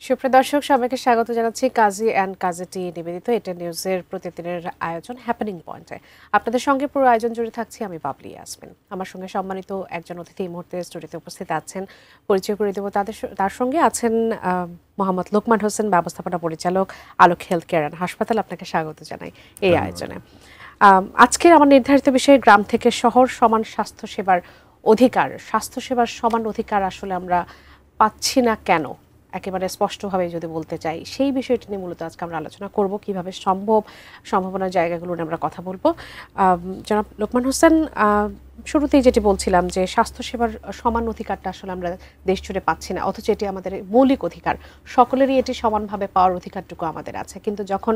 সুপ্রিয় দর্শক সবাইকে স্বাগত জানাচ্ছি কাজী অ্যান্ড কাজেটি নিবেদিত এটা নিউজের প্রতিদিনের আয়োজন হ্যাপেনিং পয়েন্টে। আপনাদের সঙ্গে পুরো আয়োজন জুড়ে থাকছি আমি বাবলি ইয়াসমিন। আমার সঙ্গে সম্মানিত একজন অতিথি এই মুহূর্তে স্টুডিওতে উপস্থিত আছেন, পরিচয় করে দেব তার সঙ্গে আছেন মোহাম্মদ লোকমান হোসেন, ব্যবস্থাপনা পরিচালক, আলোক হেলথ কেয়ার অ্যান্ড হাসপাতাল। আপনাকে স্বাগত জানাই এই আয়োজনে। আজকের আমার নির্ধারিত বিষয়ে গ্রাম থেকে শহর সমান স্বাস্থ্যসেবার অধিকার, স্বাস্থ্যসেবার সমান অধিকার আসলে আমরা পাচ্ছি না কেন, একেবারে স্পষ্টভাবে যদি বলতে চাই সেই বিষয়টি নিয়ে মূলত আজকে আমরা আলোচনা করব। কিভাবে সম্ভাবনার জায়গাগুলো নিয়ে আমরা কথা বলবো। জনাব লোকমান হোসেন, শুরুতেই যেটি বলছিলাম যে স্বাস্থ্যসেবার সমান অধিকারটা আসলে আমরা দেশ জুড়ে পাচ্ছি না, অথচ এটি আমাদের মৌলিক অধিকার, সকলেরই এটি সমানভাবে পাওয়ার অধিকারটুকু আমাদের আছে। কিন্তু যখন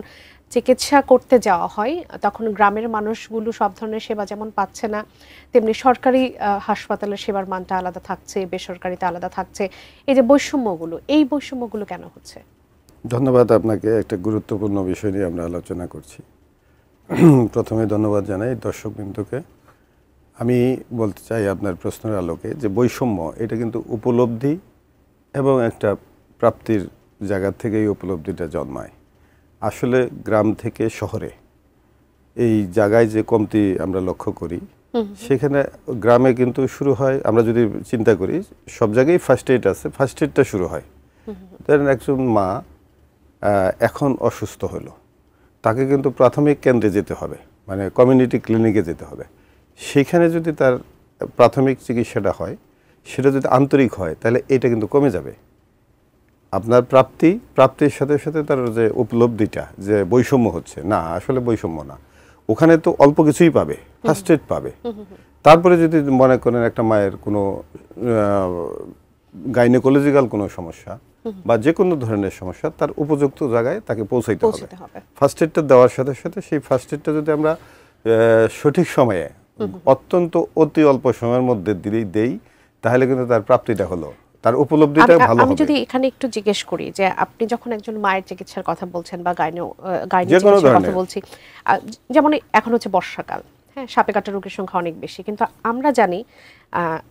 চিকিৎসা করতে যাওয়া হয় তখন গ্রামের মানুষগুলো সব ধরনের সেবা যেমন পাচ্ছে না, তেমনি সরকারি হাসপাতালের সেবার মানটা আলাদা থাকছে, বেসরকারিতে আলাদা থাকছে। এই যে এই বৈষম্যগুলো কেন হচ্ছে? ধন্যবাদ আপনাকে। একটা গুরুত্বপূর্ণ বিষয় নিয়ে আমরা আলোচনা করছি। প্রথমে ধন্যবাদ জানাই দর্শকবৃন্দকে। আমি বলতে চাই আপনার প্রশ্নের আলোকে যে বৈষম্য এটা কিন্তু উপলব্ধি এবং একটা প্রাপ্তির জায়গা থেকেই উপলব্ধিটা জন্মায়। আসলে গ্রাম থেকে শহরে এই জায়গায় যে কমতি আমরা লক্ষ্য করি, সেখানে গ্রামে কিন্তু শুরু হয়, আমরা যদি চিন্তা করি সব জায়গায় ফার্স্ট এইড আছে, ফার্স্ট এইডটা শুরু হয়। ধরেন একজন মা এখন অসুস্থ হলো, তাকে কিন্তু প্রাথমিক কেন্দ্রে যেতে হবে, মানে কমিউনিটি ক্লিনিকে যেতে হবে। সেখানে যদি তার প্রাথমিক চিকিৎসাটা হয়, সেটা যদি আন্তরিক হয়, তাহলে এটা কিন্তু কমে যাবে। আপনার প্রাপ্তির সাথে সাথে তার যে উপলব্ধিটা যে বৈষম্য হচ্ছে, না আসলে বৈষম্য না, ওখানে তো অল্প কিছুই পাবে, ফার্স্ট এইড পাবে। তারপরে যদি মনে করেন একটা মায়ের কোনো গাইনোকোলজিক্যাল কোনো সমস্যা বা যে কোনো ধরনের সমস্যা, তার উপযুক্ত জায়গায় তাকে পৌঁছাইতে হবে। ফার্স্ট এইডটা দেওয়ার সাথে সাথে সেই ফার্স্ট এইডটা যদি আমরা সঠিক সময়ে অত্যন্ত অতি অল্প সময়ের মধ্যে দেই, তাহলে কিন্তু তার প্রাপ্তিটা হলো, তার উপলব্ধিটা ভালো হবে। আমি যদি এখানে একটু জিজ্ঞেস করি যে আপনি যখন একজন মায়ের চিকিৎসার কথা বলছেন বা গাইনো চিকিৎসার কথা বলছি, যেমন এখন হচ্ছে বর্ষাকাল, হ্যাঁ, সাপে কাটা রোগীর সংখ্যা অনেক বেশি, কিন্তু আমরা জানি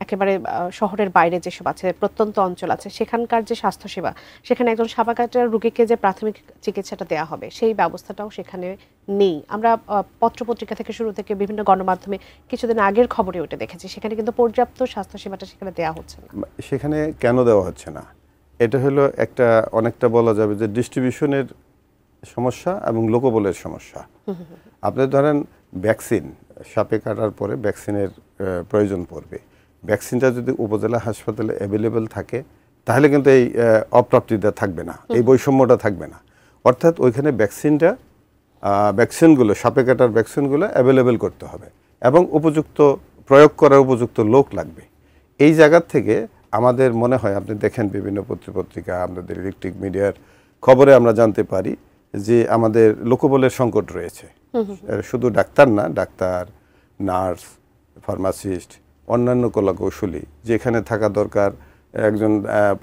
একেবারে শহরের বাইরে যেসব আছে, প্রত্যন্ত অঞ্চল আছে, সেখানকার যে স্বাস্থ্যসেবা, সেখানে একজন সাপে কাটা রোগীকে যে প্রাথমিক চিকিৎসাটা দেওয়া হবে সেই ব্যবস্থাটাও সেখানে নেই। আমরা পত্রপত্রিকা থেকে শুরু থেকে বিভিন্ন গণমাধ্যমে কিছুদিন আগের খবরে ওটা দেখেছি, সেখানে কিন্তু পর্যাপ্ত স্বাস্থ্যসেবাটা সেখানে দেওয়া হচ্ছে না। সেখানে কেন দেওয়া হচ্ছে না? এটা হলো একটা অনেকটা বলা যাবে যে ডিস্ট্রিবিউশনের সমস্যা এবং লোকবলের সমস্যা। আপনি ধরেন ভ্যাকসিন, সাপে কাটার পরে ভ্যাকসিনের প্রয়োজন পড়বে। ভ্যাকসিনটা যদি উপজেলা হাসপাতালে অ্যাভেলেবেল থাকে, তাহলে কিন্তু এই অপ্রাপ্তিটা থাকবে না, এই বৈষম্যটা থাকবে না। অর্থাৎ ওইখানে ভ্যাকসিনগুলো, সাপে কাটার ভ্যাকসিনগুলো অ্যাভেলেবেল করতে হবে এবং উপযুক্ত প্রয়োগ করার উপযুক্ত লোক লাগবে। এই জায়গার থেকে আমাদের মনে হয়, আপনি দেখেন বিভিন্ন পত্রিকা, আমাদের ইলেকট্রিক মিডিয়ার খবরে আমরা জানতে পারি যে আমাদের লোকবলের সংকট রয়েছে। শুধু ডাক্তার না, ডাক্তার, নার্স, ফার্মাসিস্ট, অন্যান্য কলাকৌশলী যেখানে থাকা দরকার একজন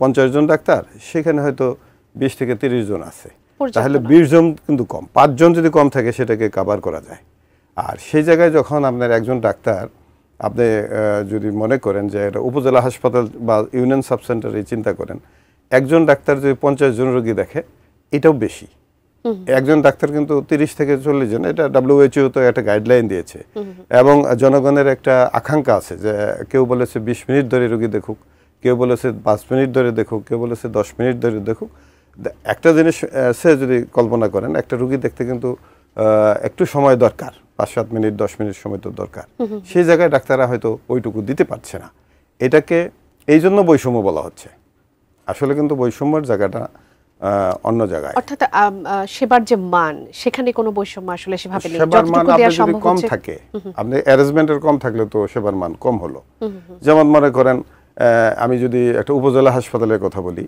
50 জন ডাক্তার, সেখানে হয়তো 20 থেকে 30 জন আছে, তাহলে 20 জন কিন্তু কম। 5 জন যদি কম থাকে সেটাকে কভার করা যায়। আর সেই জায়গায় যখন আপনার একজন ডাক্তার, আপনি যদি মনে করেন যে এটা উপজেলা হাসপাতাল বা ইউনিয়ন সাব সেন্টারে চিন্তা করেন, একজন ডাক্তার যদি 50 জন রোগী দেখে, এটাও বেশি। একজন ডাক্তার কিন্তু 30 থেকে 40 জন, এটা WHO তো একটা গাইডলাইন দিয়েছে এবং জনগণের একটা আকাঙ্ক্ষা আছে যে কেউ বলেছে 20 মিনিট ধরে রোগী দেখুক, কেউ বলেছে 5 মিনিট ধরে দেখুক, কেউ বলেছে 10 মিনিট ধরে দেখুক। একটা জিনিস সে যদি কল্পনা করেন, একটা রোগী দেখতে কিন্তু একটু সময় দরকার, 5-7 মিনিট 10 মিনিট সময় তো দরকার। সেই জায়গায় ডাক্তাররা হয়তো ওইটুকু দিতে পারছে না। এটাকে এই জন্য বৈষম্য বলা হচ্ছে। আসলে কিন্তু বৈষম্যের জায়গাটা অন্য জায়গায়, অর্থাৎ সেবার যে মান, সেখানে কোনো বৈষম্য আসলে সেভাবে নেই। সেবার মান যদি কম থাকে, আপনি অ্যারেঞ্জমেন্টের কম থাকলে তো সেবার মান কম হলো। যেমন মনে করেন আমি যদি একটা উপজেলা হাসপাতালের কথা বলি,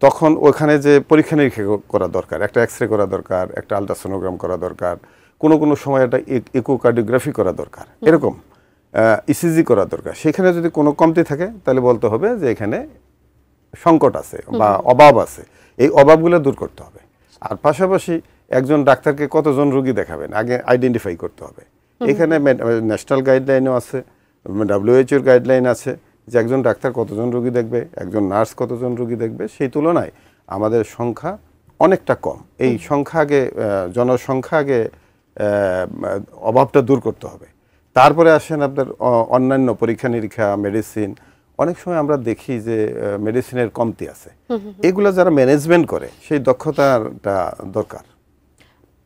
তখন ওখানে যে পরীক্ষা নিরীক্ষা করা দরকার, একটা এক্সরে করা দরকার, একটা আলট্রাসোনোগ্রাম করা দরকার, কোনো সময় একটা ইকোকার্ডিওগ্রাফি করা দরকার, এরকম ইসিজি করা দরকার। সেখানে যদি কোনো কমতি থাকে, তাহলে বলতে হবে যে এখানে সংকট আছে বা অভাব আছে। এই অভাবগুলো দূর করতে হবে। আর পাশাপাশি একজন ডাক্তারকে কতজন রোগী দেখাবেন আগে আইডেন্টিফাই করতে হবে। এখানে ন্যাশনাল গাইডলাইনও আছে, WHO গাইডলাইন আছে যে একজন ডাক্তার কতজন রোগী দেখবে, একজন নার্স কতজন রোগী দেখবে। সেই তুলনায় আমাদের সংখ্যা অনেকটা কম। এই সংখ্যা আগে জনসংখ্যা আগে অভাবটা দূর করতে হবে। তারপরে আসেন আপনার অন্যান্য পরীক্ষা নিরীক্ষা, মেডিসিন। অনেক সময় আমরা দেখি যে মেডিসিনের কমতি আছে, এগুলো যারা ম্যানেজমেন্ট করে সেই দক্ষতাটা দরকার।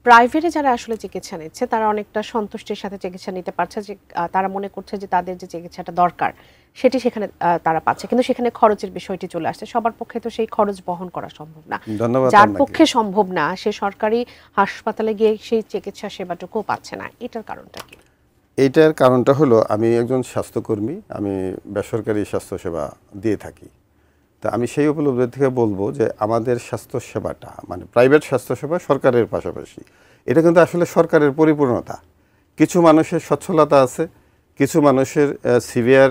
প্রাইভেটে যারা আসলে চিকিৎসা নিচ্ছে তারা অনেকটা সন্তুষ্টির সাথে চিকিৎসা নিতে পারছে, যে তারা মনে করছে যে তাদের যে চিকিৎসাটা দরকার সেটি সেখানে তারা পাচ্ছে, কিন্তু সেখানে খরচের বিষয়টি চলে আসছে। সবার পক্ষে তো সেই খরচ বহন করা সম্ভব না। ধন্যবাদ। যার পক্ষে সম্ভব না সে সরকারি হাসপাতালে গিয়ে সেই চিকিৎসা সেবাটুকু পাচ্ছে না, এটার কারণটা কি? এইটার কারণটা হলো, আমি একজন স্বাস্থ্যকর্মী, আমি বেসরকারি স্বাস্থ্যসেবা দিয়ে থাকি। তা আমি সেই উপলব্ধি থেকে বলবো যে আমাদের স্বাস্থ্যসেবাটা মানে প্রাইভেট স্বাস্থ্যসেবা সরকারের পাশাপাশি এটা কিন্তু আসলে সরকারের পরিপূর্ণতা। কিছু মানুষের সচ্ছলতা আছে, কিছু মানুষের সিভিয়ার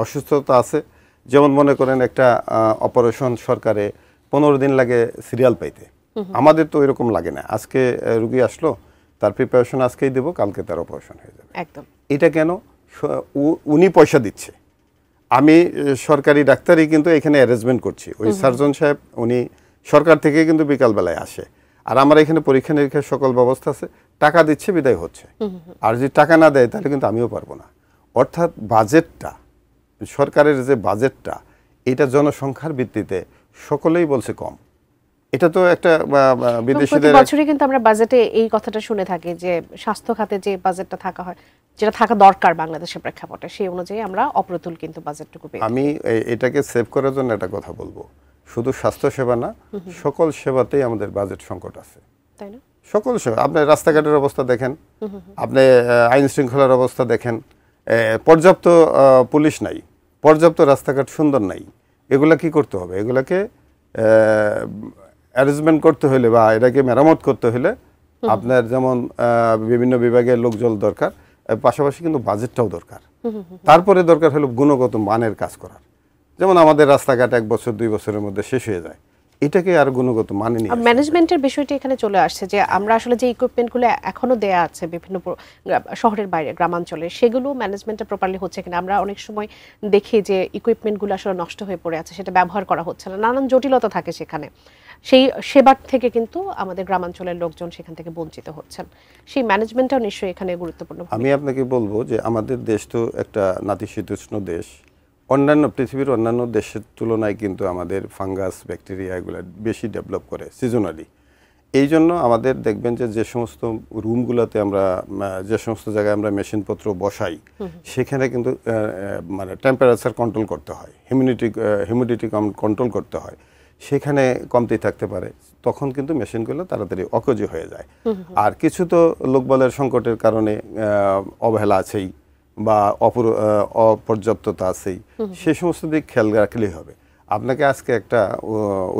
অসুস্থতা আছে। যেমন মনে করেন একটা অপারেশন সরকারে 15 দিন লাগে সিরিয়াল পাইতে, আমাদের তো এরকম লাগে না। আজকে রুগী আসলো, তার প্রিপারেশন আজকেই দেবো, কালকে তার অপারেশন হয়ে যাবে। একদম। এটা কেন? উনি পয়সা দিচ্ছে, আমি সরকারি ডাক্তারই কিন্তু এখানে অ্যারেঞ্জমেন্ট করছি। ওই সার্জন সাহেব উনি সরকার থেকে কিন্তু বিকালবেলায় আসে, আর আমার এখানে পরীক্ষা নিরীক্ষার সকল ব্যবস্থা আছে, টাকা দিচ্ছে, বিদায় হচ্ছে। আর যদি টাকা না দেয় তাহলে কিন্তু আমিও পারবো না। অর্থাৎ বাজেটটা, সরকারের যে বাজেটটা, এটা জনসংখ্যার ভিত্তিতে সকলেই বলছে কম। এটা তো একটা বিদেশিদের বছরই কিন্তু আমরা বাজেটে এই কথাটা শুনে থাকি যে স্বাস্থ্য খাতে যে বাজেটটা থাকা হয়, যেটা থাকা দরকার বাংলাদেশের প্রেক্ষাপটে, সেই অনুযায়ী আমরা অপ্রতুল কিন্তু বাজেটটুকু পেয়ে। আমি এটাকে সেভ করার জন্য একটা কথা বলবো, শুধু স্বাস্থ্য সেবা না, সকল সেবাতেই আমাদের বাজেট সংকট আছে, তাই না? সকল সেবা। আপনি রাস্তাঘাটের অবস্থা দেখেন, আপনি আইন শৃঙ্খলার অবস্থা দেখেন, পর্যাপ্ত পুলিশ নাই, পর্যাপ্ত রাস্তাঘাট সুন্দর নাই। এগুলা কি করতে হবে? এগুলাকে অ্যারেঞ্জমেন্ট করতে হলে বা এটাকে মেরামত করতে হলে আপনার যেমন বিভিন্ন বিভাগের লোকজন দরকার, পাশাপাশি কিন্তু বাজেটটাও দরকার। তারপরে দরকার হলো গুণগত মানের কাজ করার। যেমন আমাদের রাস্তাঘাট 1 বছর 2 বছরের মধ্যে শেষ হয়ে যায়, এটাকে আর গুণগত মানে নিয়ে ম্যানেজমেন্টের বিষয়টি এখানে চলে আসছে যে আমরা আসলে যে ইকুইপমেন্টগুলো এখনো দেয়া আছে বিভিন্ন শহরের বাইরে গ্রামাঞ্চলে, সেগুলো ম্যানেজমেন্টে প্রপারলি হচ্ছে কিনা। আমরা অনেক সময় দেখি যে ইকুইপমেন্টগুলো আসলে নষ্ট হয়ে পড়ে আছে, সেটা ব্যবহার করা হচ্ছে না, নানান জটিলতা থাকে সেখানে। সেই সেবার থেকে কিন্তু আমাদের গ্রামাঞ্চলের লোকজন সেখান থেকে বঞ্চিত হচ্ছেন। সেই ম্যানেজমেন্টটাও নিশ্চয়ই এখানে গুরুত্বপূর্ণ। আমি আপনাকে বলবো যে আমাদের দেশ তো একটা নাতিশীতোষ্ণ দেশ। অন্যান্য পৃথিবীর অন্যান্য দেশের তুলনায় কিন্তু আমাদের ফাঙ্গাস, ব্যাকটেরিয়া এগুলো বেশি ডেভেলপ করে সিজনালি। এই জন্য আমাদের দেখবেন যে যে সমস্ত রুমগুলোতে আমরা, যে সমস্ত জায়গায় আমরা মেশিনপত্র বসাই, সেখানে কিন্তু মানে টেম্পারেচার কন্ট্রোল করতে হয়, হিউমিডিটি কন্ট্রোল করতে হয়, সেখানে কমতি থাকতে পারে। তখন কিন্তু মেশিনগুলো তাড়াতাড়ি অকেজো হয়ে যায়। আর কিছু তো লোকবলের সংকটের কারণে অবহেলা আছেই বা অপর্যাপ্ততা আছেই, সে সমস্ত দিক খেয়াল রাখলেই হবে। আপনাকে আজকে একটা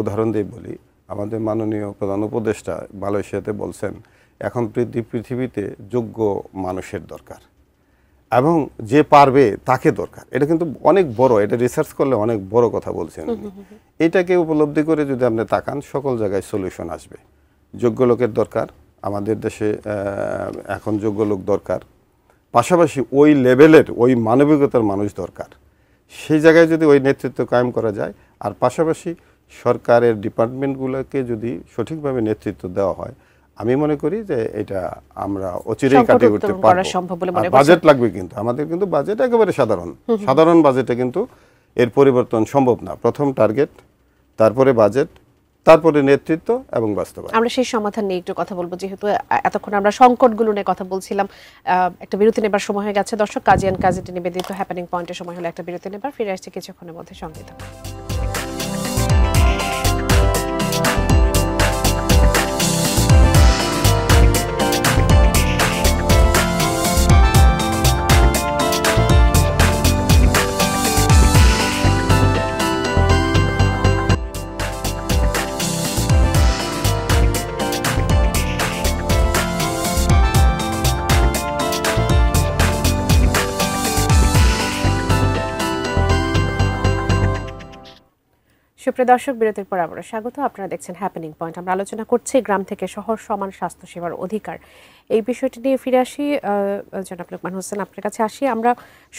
উদাহরণ দিয়ে বলি, আমাদের মাননীয় প্রধান উপদেষ্টা মালয়েশিয়াতে বলছেন এখন পৃথিবীতে যোগ্য মানুষের দরকার এবং যে পারবে তাকে দরকার। এটা কিন্তু অনেক বড়, এটা রিসার্চ করলে অনেক বড় কথা বলছেন। এটাকে উপলব্ধি করে যদি আপনি তাকান, সকল জায়গায় সলিউশন আসবে। যোগ্য লোকের দরকার, আমাদের দেশে এখন যোগ্য লোক দরকার, পাশাপাশি ওই লেভেলের ওই মানবিকতার মানুষ দরকার। সেই জায়গায় যদি ওই নেতৃত্ব কায়েম করা যায়, আর পাশাপাশি সরকারের ডিপার্টমেন্টগুলোকে যদি সঠিকভাবে নেতৃত্ব দেওয়া হয়, আমি মনে করি যে এটা আমরা অচিরেই কাটিয়ে উঠতে পারবো। বাজেট লাগবে, কিন্তু আমাদের কিন্তু বাজেট একেবারে সাধারণ বাজেটে কিন্তু এর পরিবর্তন সম্ভব না। প্রথম টার্গেট, তারপরে বাজেট, তারপরে নেতৃত্ব এবং বাস্তবায়ন। আমরা সেই সমাধান নিয়ে একটু কথা বলবো, যেহেতু এতক্ষণ আমরা সংকটগুলো নিয়ে কথা বলছিলাম। একটা বিরতি নেবার সময় হয়ে গেছে। দর্শক, কাজী অ্যান্ড কাজেটি নিবেদিত হ্যাপেনিং পয়েন্টের সময় হলো একটা বিরতি নেবার। ফিরে আসছে কিছুক্ষণের মধ্যে, সঙ্গে থাকুন। সুপ্রিয় দর্শক, বিরতির পর আবার স্বাগত। আপনারা দেখছেন হ্যাপেনিং পয়েন্ট। আমরা আলোচনা করছি গ্রাম থেকে শহর সমান স্বাস্থ্যসেবার অধিকার, এই বিষয়টি নিয়ে। ফিরে আসি জনাব লোকমান হোসেন, আপনার কাছে আসি। আমরা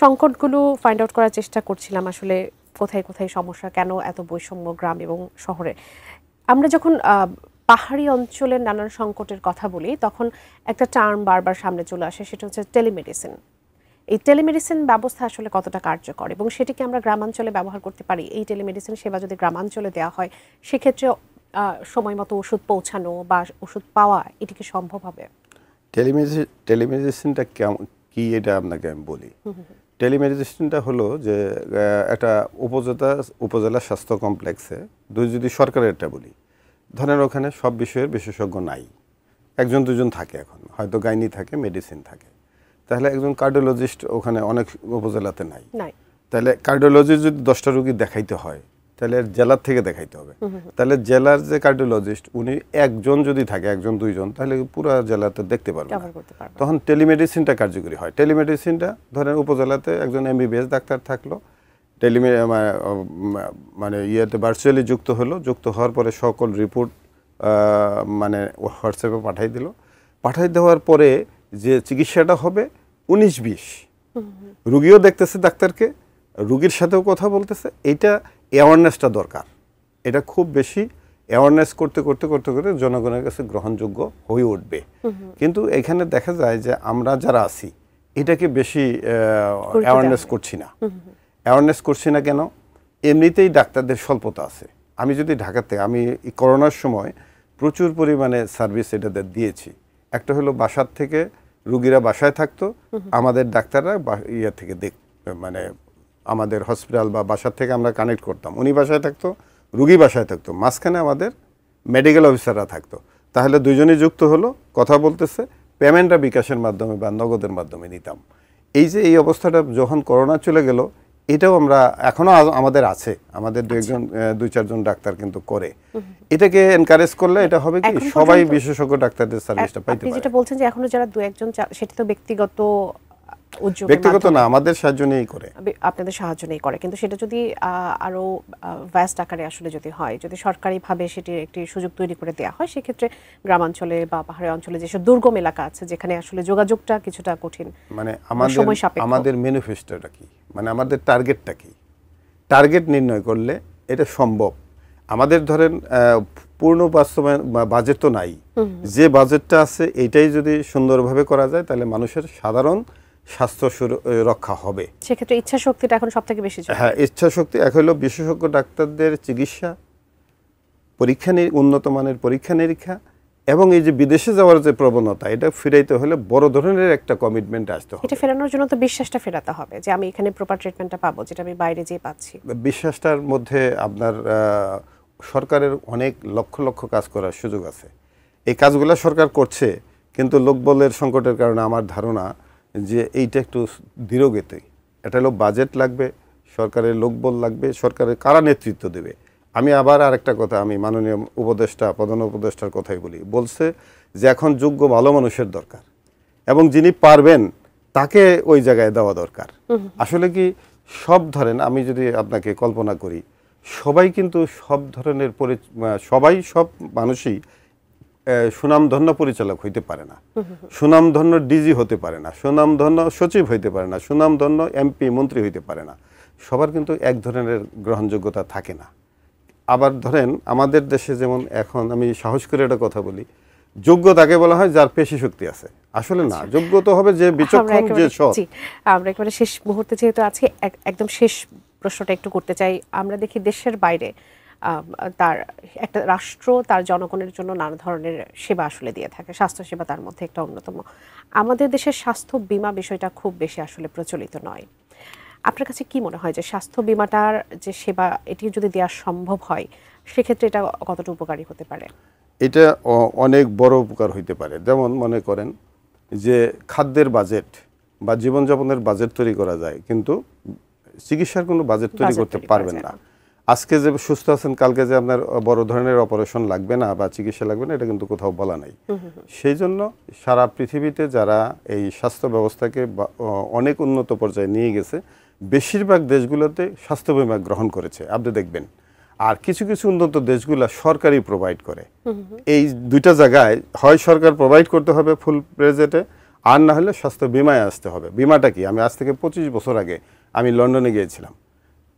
সংকটগুলো ফাইন্ড আউট করার চেষ্টা করছিলাম, আসলে কোথায় কোথায় সমস্যা, কেন এত বৈষম্য গ্রাম এবং শহরে। আমরা যখন পাহাড়ি অঞ্চলের নানান সংকটের কথা বলি তখন একটা টার্ম বারবার সামনে চলে আসে, সেটা হচ্ছে টেলিমেডিসিন। এই টেলিমেডিসিন ব্যবস্থা আসলে কতটা কার্যকর এবং সেটিকে আমরা গ্রামাঞ্চলে ব্যবহার করতে পারি? এই টেলিমেডিসিন সেবা যদি গ্রামাঞ্চলে দেওয়া হয় সেক্ষেত্রে সময় মতো ওষুধ পৌঁছানো বা ওষুধ পাওয়া এটি কি সম্ভব হবে? টেলিমেডিসিনটা কি এটা আপনাকে আমি বলি। টেলিমেডিসিনটা হলো যে একটা উপজেলা স্বাস্থ্য কমপ্লেক্সে যদি সরকারেরটা বলি, ধরেন ওখানে সব বিষয়ের বিশেষজ্ঞ নাই, একজন দুজন থাকে, এখন হয়তো গাইনি থাকে, মেডিসিন থাকে, তাহলে একজন কার্ডিওলজিস্ট ওখানে অনেক উপজেলাতে নাই। তাহলে কার্ডিওলজি যদি 10টা রোগী দেখাইতে হয় তাহলে জেলার থেকে দেখাইতে হবে। তাহলে জেলার যে কার্ডিওলজিস্ট উনি একজন যদি থাকে, একজন দুইজন, তাহলে পুরো জেলাতে দেখতে পারবে না। তখন টেলিমেডিসিনটা কার্যকরী হয়। টেলিমেডিসিনটা ধরেন উপজেলাতে একজন এমবিবিএস ডাক্তার থাকলো, মানে ইয়েতে ভার্চুয়ালি যুক্ত হলো, যুক্ত হওয়ার পরে সকল রিপোর্ট মানে হোয়াটসঅ্যাপে পাঠাই দেওয়ার পরে যে চিকিৎসাটা হবে 19-20, রুগীও দেখতেছে ডাক্তারকে, রুগীর সাথেও কথা বলতেছে। এইটা অ্যাওয়ারনেসটা দরকার। এটা খুব বেশি অ্যাওয়ারনেস করতে করতে করতে করতে জনগণের কাছে গ্রহণযোগ্য হয়ে উঠবে। কিন্তু এখানে দেখা যায় যে আমরা যারা আছি এটাকে বেশি অ্যাওয়ারনেস করছি না। কেন? এমনিতেই ডাক্তারদের স্বল্পতা আছে। আমি যদি ঢাকাতে, আমি করোনার সময় প্রচুর পরিমাণে সার্ভিস এটাতে দিয়েছি। একটা হলো বাসার থেকে রুগীরা বাসায় থাকতো, আমাদের ডাক্তাররা ইয়ে থেকে মানে আমাদের হসপিটাল বা বাসার থেকে আমরা কানেক্ট করতাম, উনি বাসায় থাকতো, রুগী বাসায় থাকতো, মাঝখানে আমাদের মেডিকেল অফিসাররা থাকতো। তাহলে দুজনেই যুক্ত হলো, কথা বলতেছে, পেমেন্টটা বিকাশের মাধ্যমে বা নগদের মাধ্যমে নিতাম। এই যে এই অবস্থাটা যখন করোনা চলে গেল, এটাও আমরা এখনো আমাদের আছে, আমাদের দুই চারজন ডাক্তার কিন্তু করে। এটাকে এনকারেজ করলে এটা হবে কি, সবাই বিশেষজ্ঞ ডাক্তারদের সার্ভিসটা পাইতে পারে। আপনি যেটা বলছেন যে এখনো যারা দু একজন, সেটা তো ব্যক্তিগত ব্যক্তিগত না, আমাদের সাহায্য নিয়েই করে, আপনাদের সাহায্য নিয়ে করে। কিন্তু সেটা যদি আরো ভ্যাস্ট আকারে আসলে যদি হয়, যদি সরকারিভাবে সেটির একটি সুযোগ তৈরি করে দেওয়া হয়, সেক্ষেত্রে গ্রামাঞ্চলে বা পাহাড়ি অঞ্চলে যেসব দুর্গম এলাকা আছে যেখানে আসলে যোগাযোগটা কিছুটা কঠিন, মানে আমাদের ম্যানিফেস্টোটা কি, মানে আমাদের টার্গেটটা কি, টার্গেট নির্ণয় করলে এটা সম্ভব। আমাদের ধরেন পূর্ণ বাস্তবায়ন বাজেট তো নাই, যে বাজেটটা আছে এটাই যদি সুন্দরভাবে করা যায় তাহলে মানুষের সাধারণ স্বাস্থ্য রক্ষা হবে। সেক্ষেত্রে ইচ্ছা শক্তিটা এখন সবথেকে বেশি। হ্যাঁ, ইচ্ছা শক্তি। এক হলো বিশেষজ্ঞ ডাক্তারদের চিকিৎসা, উন্নত মানের পরীক্ষা নিরীক্ষা, এবং এই যে বিদেশে যাওয়ার যে প্রবণতা, এটা ফিরাইতে হলে বড় ধরনের একটা কমিটমেন্ট আসতে হবে। এটা ফেরানোর জন্য তো বিশ্বাসটা ফেরাতে হবে যে আমি এখানে প্রপার ট্রিটমেন্টটা পাবো, যেটা আমি বাইরে যেয়ে পাচ্ছি। বিশ্বাসটার মধ্যে আপনার সরকারের অনেক লক্ষ লক্ষ কাজ করার সুযোগ আছে। এই কাজগুলো সরকার করছে, কিন্তু লোকবলের সংকটের কারণে আমার ধারণা যে এইটা একটু ধীরগতি। এটা হলো বাজেট লাগবে, সরকারের লোকবল লাগবে, সরকারের কারা নেতৃত্ব দেবে। আমি আবার আরেকটা কথা, আমি মাননীয় প্রধান উপদেষ্টার কথাই বলছে যে এখন যোগ্য ভালো মানুষের দরকার, এবং যিনি পারবেন তাকে ওই জায়গায় দেওয়া দরকার। আসলে কি, সব ধরেন, আমি যদি আপনাকে কল্পনা করি, সবাই কিন্তু সব ধরনের সব মানুষই সুনামধন্য পরিচালক হইতে পারে না, সুনামধন্য ডিজি হতে পারে না, সুনামধন্য সচিব হইতে পারে না, সুনামধন্য এমপি মন্ত্রী হইতে পারে না। সবার কিন্তু এক ধরনের গ্রহণযোগ্যতা থাকে না। আবার ধরেন আমাদের দেশে যেমন, এখন আমি সাহস করে একটা কথা বলি, যোগ্য তাকে বলা হয় যার পেশি শক্তি আছে। আসলে না, যোগ্য তো হবে যে বিচক্ষণ, যে সৎ। আমরা একেবারে শেষ মুহূর্তে যেহেতু আছি, একদম শেষ প্রশ্নটা একটু করতে চাই। আমরা দেখি দেশের বাইরে তার একটা রাষ্ট্র তার জনগণের জন্য নানা ধরনের সেবা আসলে দিয়ে থাকে, স্বাস্থ্যসেবা তার মধ্যে একটা অন্যতম। আমাদের দেশের স্বাস্থ্য বীমা বিষয়টা খুব বেশি আসলে প্রচলিত নয়। আপনার কাছে কি মনে হয় যে স্বাস্থ্য বীমাটার যে সেবা, এটি যদি দেওয়া সম্ভব হয় সেক্ষেত্রে এটা কতটা উপকারী হতে পারে? এটা অনেক বড় উপকার হইতে পারে। যেমন মনে করেন যে খাদ্যের বাজেট বা জীবনযাপনের বাজেট তৈরি করা যায়, কিন্তু চিকিৎসার কোনো বাজেট তৈরি করতে পারবেন না। আজকে যে সুস্থ আছেন, কালকে যে আপনার বড় ধরনের অপারেশন লাগবে না বা চিকিৎসা লাগবে না, এটা কিন্তু কোথাও বলা নাই। সেই জন্য সারা পৃথিবীতে যারা এই স্বাস্থ্য ব্যবস্থাকে অনেক উন্নত পর্যায়ে নিয়ে গেছে, বেশিরভাগ দেশগুলোতে স্বাস্থ্য বীমা গ্রহণ করেছে, আপনি দেখবেন। আর কিছু কিছু উন্নত দেশগুলো সরকারই প্রোভাইড করে। এই দুইটা জায়গায় হয় সরকার প্রোভাইড করতে হবে ফুল প্রেজেন্টে, আর না হলে স্বাস্থ্য বীমায় আসতে হবে। বীমাটা কি, আমি আজ থেকে 25 বছর আগে আমি লন্ডনে গিয়েছিলাম,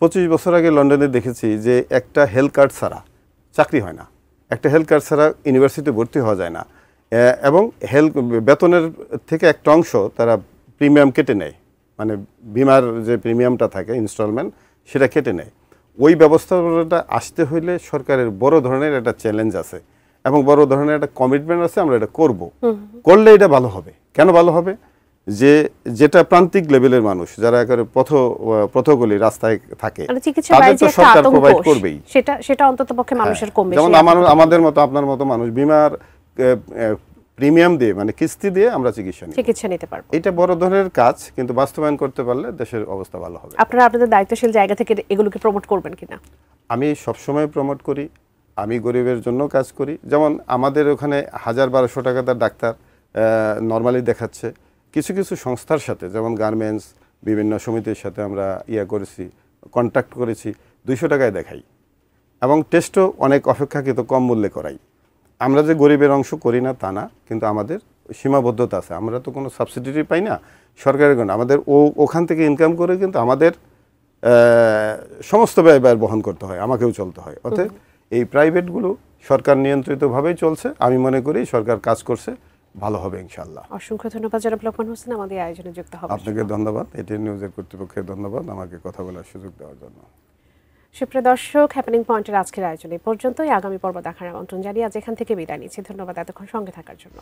25 বছর আগে লন্ডনে দেখেছি যে একটা হেলথ কার্ড ছাড়া চাকরি হয় না, একটা হেলথ কার্ড ছাড়া ইউনিভার্সিটিতে ভর্তি হওয়া যায় না, এবং বেতনের থেকে একটা অংশ তারা প্রিমিয়াম কেটে নেয়, মানে বিমার যে প্রিমিয়ামটা থাকে ইনস্টলমেন্ট সেটা কেটে নেয়। ওই ব্যবস্থাটা আসতে হইলে সরকারের বড় ধরনের একটা চ্যালেঞ্জ আছে এবং বড় ধরনের একটা কমিটমেন্ট আছে, আমরা এটা করব, করলে এটা ভালো হবে। কেন ভালো হবে? যেটা প্রান্তিক লেভেলের মানুষ যারা একেবারে পথগলি রাস্তায় থাকে মানে চিকিৎসা তাদের বাইরে তো যে একটা সরকার আতঙ্ক, প্রোভাইড করবেই। সেটা অন্ততপক্ষে মানুষের কমবে। যেমন আমাদের মতো আপনার মতো মানুষ বিমার প্রিমিয়াম দিয়ে মানে কিস্তি দিয়ে আমরা চিকিৎসা নিতে পারবো। এটা বড় ধরনের কাজ, কিন্তু বাস্তবায়ন করতে পারলে দেশের অবস্থা ভালো হবে। আপনারা আপনাদের দায়িত্বশীল জায়গা থেকে এগুলোকে প্রমোট করবেন কিনা? আমি সবসময় প্রমোট করি, আমি গরিবের জন্য কাজ করি। যেমন আমাদের ওখানে 1000-1200 টাকা তার ডাক্তার নর্মালি দেখাচ্ছে। কিছু কিছু সংস্থার সাথে যেমন গার্মেন্টস বিভিন্ন সমিতির সাথে আমরা করেছি, কন্ট্যাক্ট করেছি, 200 টাকায় দেখাই এবং টেস্টও অনেক অপেক্ষাকৃত কম মূল্যে করাই। আমরা যে গরিবের অংশ করি না তা না, কিন্তু আমাদের সীমাবদ্ধতা আছে। আমরা তো কোনো সাবসিডি পাই না সরকারের জন্য, আমাদের ওখান থেকে ইনকাম করে কিন্তু আমাদের সমস্ত ব্যয় বহন করতে হয়, আমাকেও চলতে হয়। অতএব এই প্রাইভেটগুলো সরকার নিয়ন্ত্রিতভাবেই চলছে। আমি মনে করি সরকার কাজ করছে, ভালো হবে ইনশাআল্লাহ। অসংখ্য ধন্যবাদ জনাব লোকমান হোসেন আমাদের আয়োজনে যুক্ত হওয়ার জন্য। আপনাকে ধন্যবাদ, এটিএন নিউজের কর্তৃপক্ষকে ধন্যবাদ আমাকে কথা বলার সুযোগ দেওয়ার জন্য। সুপ্রিয় দর্শক, হ্যাপেনিং পয়েন্টের আজকের আয়োজনে পর্যন্তই। আগামী পর্ব দেখার আমন্ত্রণ জানিয়ে আজ এখান থেকে বিদায় নিচ্ছি। ধন্যবাদ এতক্ষণ সঙ্গে থাকার জন্য।